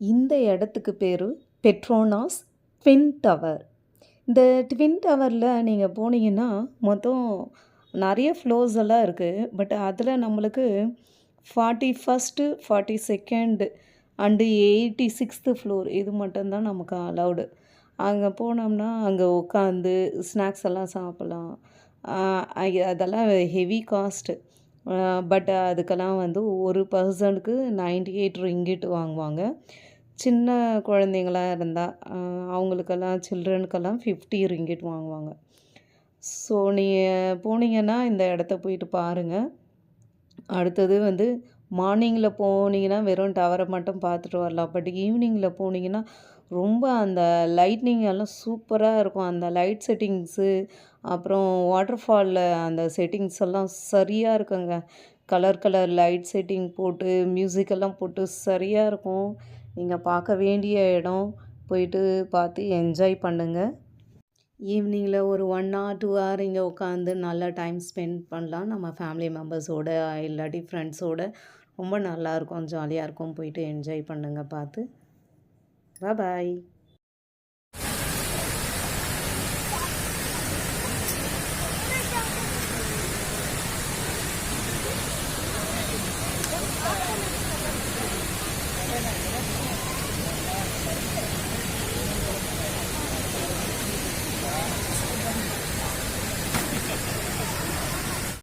இந்த இடத்துக்கு பேர் பெட்ரோனாஸ் ட்வின் டவர். இந்த ட்வின் டவரில் நீங்கள் போனீங்கன்னா மொத்தம் நிறைய ஃப்ளோர்ஸ் எல்லாம் இருக்குது. பட் அதில் நம்மளுக்கு 41st 42nd and 86th floor இது மட்டும்தான் நமக்கு அலவுடு. அங்கே போனோம்னா அங்கே உட்காந்து ஸ்நாக்ஸ் எல்லாம் சாப்பிட்லாம். அதெல்லாம் ஹெவி காஸ்ட்டு. பட் அதுக்கெல்லாம் வந்து ஒரு பர்சனுக்கு 98 ரிங்கிட் வாங்குவாங்க. சின்ன குழந்தைங்களாம் இருந்தால் அவங்களுக்கெல்லாம் சில்ட்ரனுக்கெல்லாம் 50 ரிங்கிட் வாங்குவாங்க. ஸோ நீங்கள் போனீங்கன்னா இந்த இடத்த போயிட்டு பாருங்கள். அடுத்தது வந்து மார்னிங்கில் போனீங்கன்னா வெறும் டவரை மட்டும் பார்த்துட்டு வரலாம். பட் ஈவினிங்கில் போனீங்கன்னா ரொம்ப அந்த லைட்னிங் எல்லாம் சூப்பராக இருக்கும். அந்த லைட் செட்டிங்ஸு அப்புறம் வாட்டர்ஃபாலில் அந்த செட்டிங்ஸ் எல்லாம் சரியாக இருக்குங்க. கலர் கலர் லைட் செட்டிங் போட்டு மியூசிக்கெல்லாம் போட்டு சரியாக இருக்கும். நீங்கள் பார்க்க வேண்டிய இடம். போயிட்டு பார்த்து என்ஜாய் பண்ணுங்கள். ஈவினிங்கில் ஒரு 1 hour 2 hour இங்கே உட்காந்து நல்லா டைம் ஸ்பெண்ட் பண்ணலாம். நம்ம ஃபேமிலி மெம்பர்ஸோட இல்லாட்டி ஃப்ரெண்ட்ஸோட ரொம்ப நல்லாயிருக்கும், ஜாலியாக இருக்கும். போயிட்டு என்ஜாய் பண்ணுங்கள் பார்த்து. பாய்.